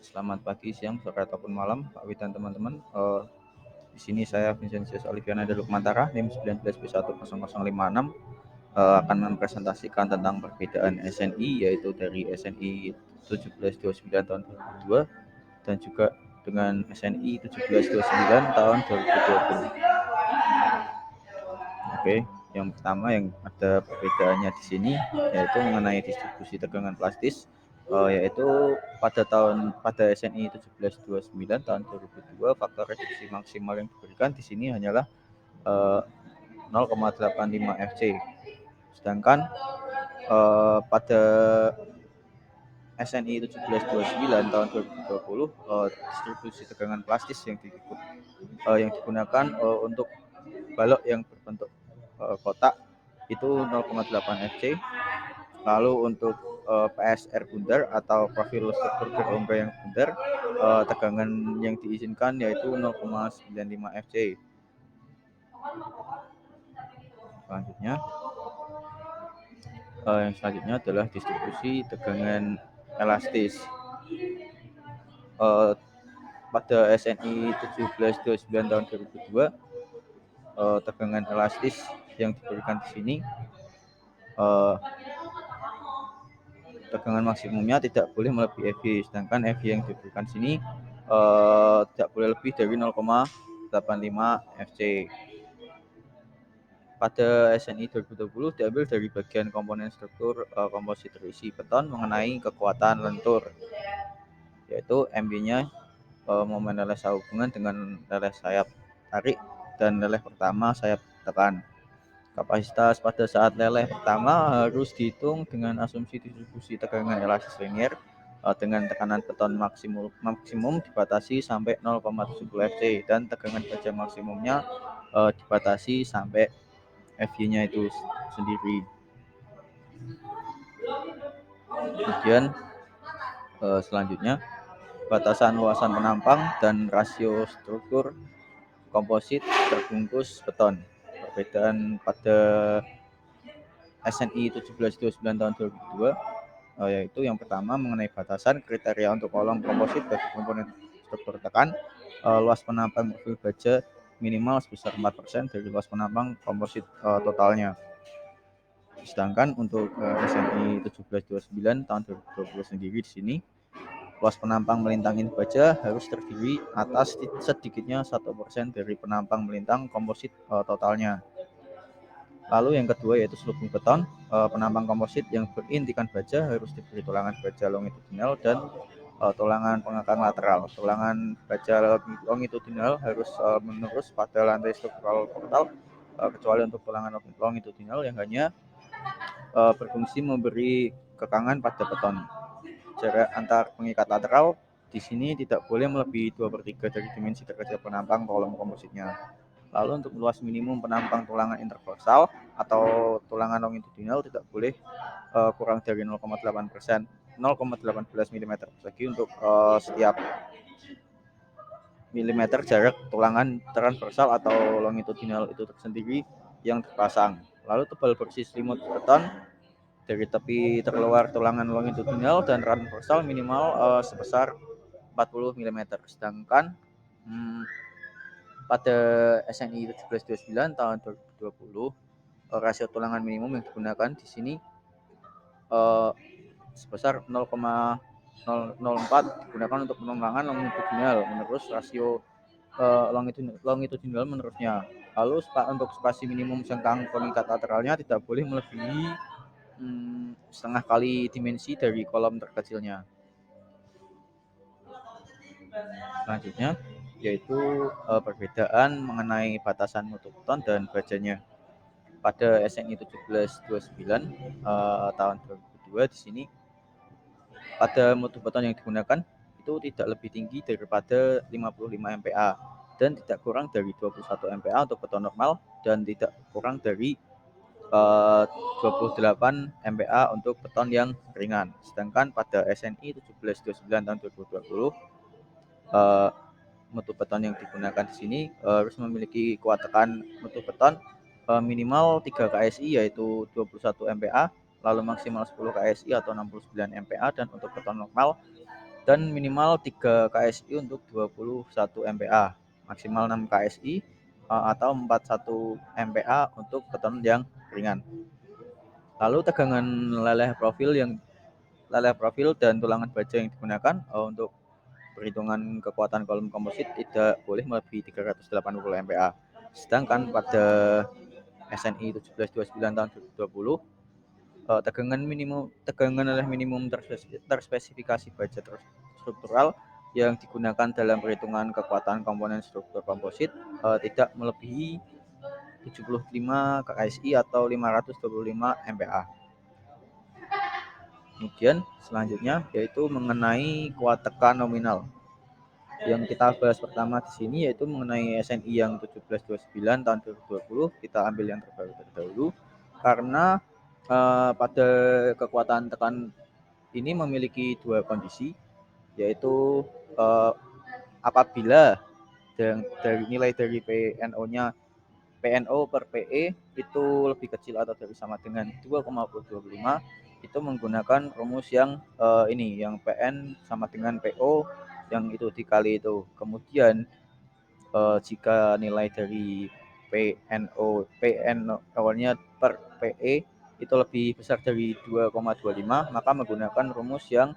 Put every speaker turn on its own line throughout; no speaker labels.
Selamat pagi, siang, sore ataupun malam, Pak Wi dan teman-teman. Di sini saya Vincentius Oliviana dari Lukmantara, NIM 19B10056 akan mempresentasikan tentang perbedaan SNI, yaitu dari SNI 1729 tahun 2002 dan juga dengan SNI 1729 tahun 2020. Oke, yang pertama yang ada perbedaannya di sini yaitu mengenai distribusi tegangan plastis, yaitu pada SNI 1729 tahun 2002 faktor reduksi maksimal yang diberikan di sini hanyalah 0,85 Fc. Sedangkan pada SNI 1729 tahun 2020 distribusi tegangan plastis yang digunakan untuk balok yang berbentuk kotak itu 0,8 Fc. Lalu untuk PSR bundar atau profil struktur berongga yang bundar, tegangan yang diizinkan yaitu 0,95 Fc. Yang selanjutnya adalah distribusi tegangan elastis. Pada SNI 1729 tahun 2002, tegangan elastis yang diberikan di sini tegangan maksimumnya tidak boleh melebihi Fv, sedangkan Fv yang diberikan sini tidak boleh lebih dari 0,85 Fc. Pada SNI 2020 diambil dari bagian komponen struktur komposit terisi beton mengenai kekuatan lentur, yaitu MB-nya momen leleh sehubungan dengan leleh sayap tarik dan leleh pertama sayap tekan. Kapasitas pada saat leleh pertama harus dihitung dengan asumsi distribusi tegangan elastis linier dengan tekanan beton maksimum dibatasi sampai 0,70 Fc dan tegangan baja maksimumnya dibatasi sampai Fv-nya itu sendiri. Kemudian selanjutnya batasan luasan penampang dan rasio struktur komposit terbungkus beton. Perbedaan pada SNI 1729 tahun 2002 yaitu yang pertama mengenai batasan kriteria untuk kolom komposit bagi komponen struktur tekan, luas penampang profil baja minimal sebesar 4% dari luas penampang komposit totalnya. Sedangkan untuk SNI 1729 tahun 2020 sendiri di sini luas penampang melintang inti baja harus terdiri atas sedikitnya 1% dari penampang melintang komposit totalnya. Lalu yang kedua yaitu selubung beton, penampang komposit yang berintikan baja harus diberi tulangan baja longitudinal dan tulangan pengekang lateral. Tulangan baja longitudinal harus menerus pada lantai struktural portal, kecuali untuk tulangan longitudinal yang hanya berfungsi memberi kekangan pada beton. Jarak antar pengikat lateral di sini tidak boleh melebihi 2/3 dari dimensi terkecil penampang kolom kompositnya. Lalu untuk luas minimum penampang tulangan interkorsal atau tulangan longitudinal tidak boleh kurang dari 0,18 mm persegi untuk setiap milimeter jarak tulangan transversal atau longitudinal itu tersendiri yang terpasang. Lalu tebal bersih selimut beton dari tepi terluar tulangan longitudinal dan transversal minimal sebesar 40 mm. Sedangkan pada SNI 1729 tahun 2020 rasio tulangan minimum yang digunakan di sini sebesar 0,004 digunakan untuk pengembangan longitudinal menerus rasio longitudinal menerusnya. Lalu untuk spasi minimum sengkang pengikat lateralnya tidak boleh melebihi setengah kali dimensi dari kolom terkecilnya. Selanjutnya yaitu perbedaan mengenai batasan mutu beton dan bajanya. Pada SNI 1729 tahun 2002 di sini pada mutu beton yang digunakan itu tidak lebih tinggi daripada 55 MPa dan tidak kurang dari 21 MPa untuk beton normal dan tidak kurang dari 28 MPa untuk beton yang ringan. Sedangkan pada SNI 1729 tahun 2020 mutu beton yang digunakan di sini harus memiliki kuat tekan mutu beton minimal 3 KSI yaitu 21 MPa, lalu maksimal 10 KSI atau 69 MPa, dan untuk beton normal dan minimal 3 KSI untuk 21 MPa, maksimal 6 KSI atau 41 MPa untuk beton yang ringan. Lalu tegangan leleh profil dan tulangan baja yang digunakan untuk perhitungan kekuatan kolom komposit tidak boleh melebihi 380 MPa. Sedangkan pada SNI 1729 tahun 2020 tegangan leleh minimum terspesifikasi baja struktural yang digunakan dalam perhitungan kekuatan komponen struktur komposit tidak melebihi 75 KSI atau 525 MPa. Kemudian selanjutnya yaitu mengenai kuat tekan nominal. Yang kita bahas pertama di sini yaitu mengenai SNI yang 1729 tahun 2020. Kita ambil yang terbaru terdahulu karena pada kekuatan tekan ini memiliki dua kondisi, yaitu apabila dari nilai dari PNO per PE itu lebih kecil atau dari sama dengan 2,25, itu menggunakan rumus yang ini, yang PN sama dengan PO yang itu dikali itu. Kemudian jika nilai dari PNO-nya per PE itu lebih besar dari 2,25, maka menggunakan rumus yang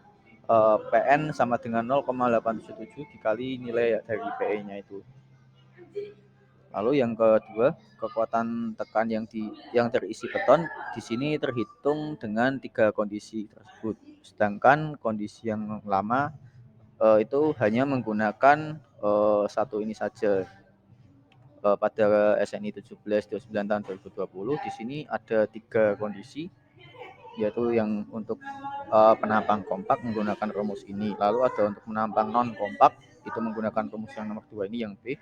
PN sama dengan 0,877 dikali nilai dari PE-nya itu. Lalu yang kedua, kekuatan tekan yang terisi beton di sini terhitung dengan 3 kondisi tersebut. Sedangkan kondisi yang lama itu hanya menggunakan satu ini saja. Pada SNI 1729 tahun 2020 di sini ada 3 kondisi, yaitu yang untuk penampang kompak menggunakan rumus ini. Lalu ada untuk penampang non kompak itu menggunakan rumus yang nomor 2 ini, yang B.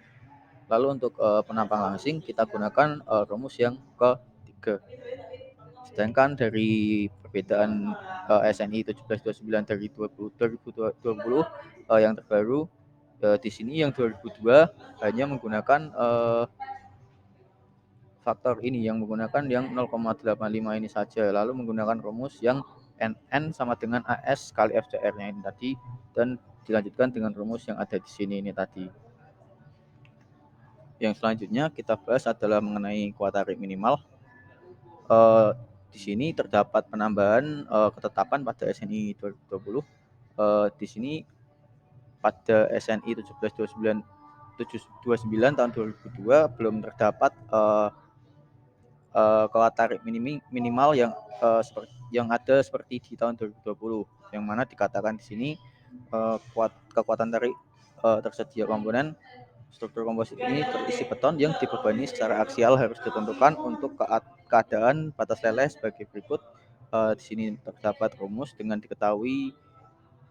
Lalu untuk penampang langsing kita gunakan rumus yang ketiga. Sedangkan dari perbedaan SNI 1729 dari 2020 yang terbaru di sini yang 2002 hanya menggunakan faktor ini, yang menggunakan yang 0,85 ini saja, lalu menggunakan rumus yang NN sama dengan AS kali FCR-nya ini tadi, dan dilanjutkan dengan rumus yang ada di sini ini tadi. Yang selanjutnya kita bahas adalah mengenai kuat tarik minimal. Di sini terdapat penambahan ketetapan pada SNI 2020. Di sini pada SNI 1729 tahun 2002 belum terdapat kuat tarik minimal yang ada seperti di tahun 2020, yang mana dikatakan di sini kekuatan tarik tersedia komponen struktur komposit ini terisi beton yang dibebani secara aksial harus ditentukan untuk keadaan batas leleh sebagai berikut. Di sini terdapat rumus dengan diketahui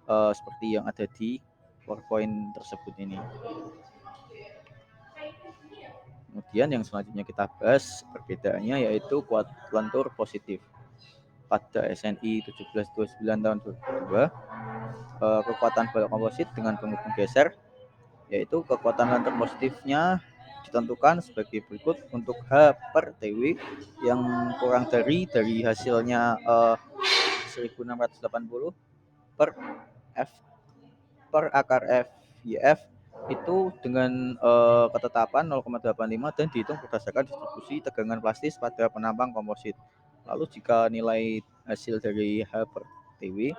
seperti yang ada di PowerPoint tersebut ini. Kemudian yang selanjutnya kita bahas perbedaannya yaitu kuat lentur positif. Pada SNI 1729 tahun 2002, kekuatan balok komposit dengan bentuk menggeser, yaitu kekuatan lentur positifnya ditentukan sebagai berikut. Untuk H per TW yang kurang dari hasilnya 1680 per F per akar F YF itu dengan ketetapan 0,85 dan dihitung berdasarkan distribusi tegangan plastis pada penampang komposit. Lalu jika nilai hasil dari H per TW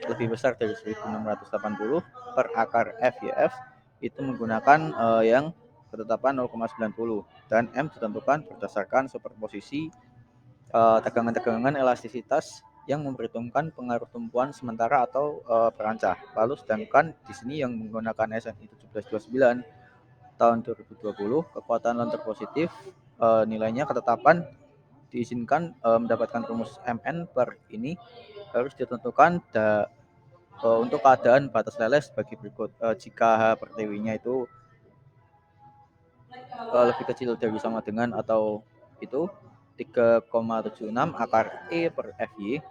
lebih besar dari 1680 per akar FYF itu menggunakan yang ketetapan 0,90 dan M ditentukan berdasarkan superposisi tegangan-tegangan elastisitas yang memperhitungkan pengaruh tumpuan sementara atau perancah. Lalu sedangkan di sini yang menggunakan SNI 1729 tahun 2020, kekuatan lentur positif nilainya ketetapan diizinkan mendapatkan rumus MN per ini harus ditentukan untuk keadaan batas leleh sebagai berikut. Jika H per TW-nya itu lebih kecil dari sama dengan atau itu 3,76 akar E per FY,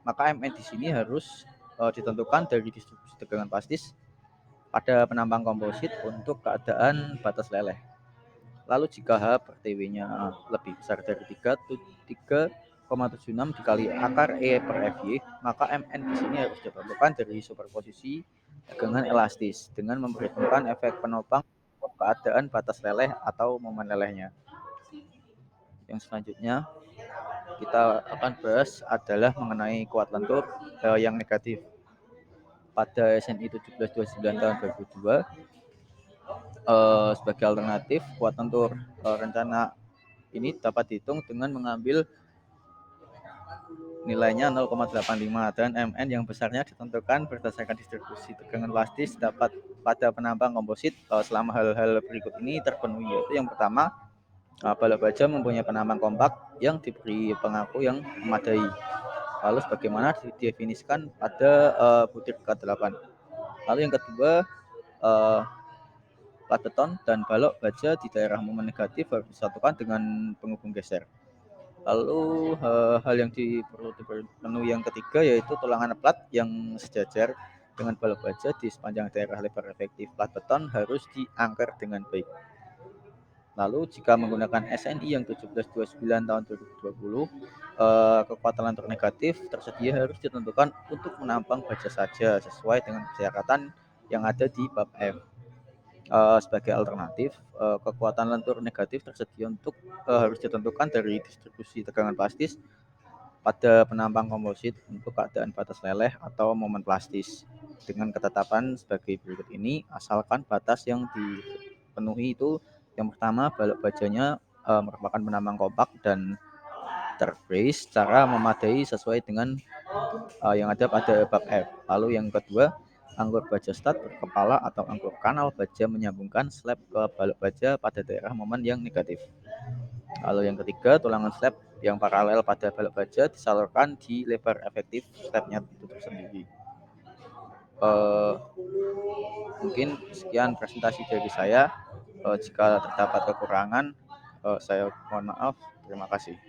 maka MN di sini harus ditentukan dari distribusi tegangan plastis pada penampang komposit untuk keadaan batas leleh. Lalu jika H per TW-nya lebih besar dari 3,76 dikali akar E per FY, maka MN di sini harus ditentukan dari superposisi tegangan elastis dengan memperhitungkan efek penopang keadaan batas leleh atau momen lelehnya. Yang selanjutnya kita akan bahas adalah mengenai kuat lentur yang negatif. Pada SNI 1729 tahun 2002, sebagai alternatif kuat lentur rencana ini dapat dihitung dengan mengambil nilainya 0,85 dan MN yang besarnya ditentukan berdasarkan distribusi tegangan plastis dapat pada penambang komposit selama hal-hal berikut ini terpenuhi, yaitu yang pertama, balok baja mempunyai penambang kompak yang diberi pengaku yang memadai. Lalu sebagaimana didefinisikan pada butir ke-8. Lalu yang kedua, plat beton dan balok baja di daerah momen negatif harus disatukan dengan penghubung geser. Lalu hal yang perlu dipenuhi yang ketiga yaitu tulangan plat yang sejajar dengan balok baja di sepanjang daerah lebar efektif plat beton harus diangker dengan baik. Lalu jika menggunakan SNI yang 1729 tahun 2020, kekuatan lentur negatif tersedia harus ditentukan untuk menampang baja saja sesuai dengan persyaratan yang ada di bab F. Sebagai alternatif, kekuatan lentur negatif tersedia untuk harus ditentukan dari distribusi tegangan plastis pada penampang komposit untuk keadaan batas leleh atau momen plastis dengan ketetapan sebagai berikut ini, asalkan batas yang dipenuhi itu yang pertama, balok bajanya merupakan penambang kompak dan terbrace secara memadai sesuai dengan yang ada pada bab F. Lalu yang kedua, anggur baja stat berkepala atau anggur kanal baja menyambungkan slab ke balok baja pada daerah momen yang negatif. Lalu yang ketiga, tulangan slab yang paralel pada balok baja disalurkan di lebar efektif slabnya itu tersendiri. Mungkin sekian presentasi dari saya. Jika terdapat kekurangan, saya mohon maaf. Terima kasih.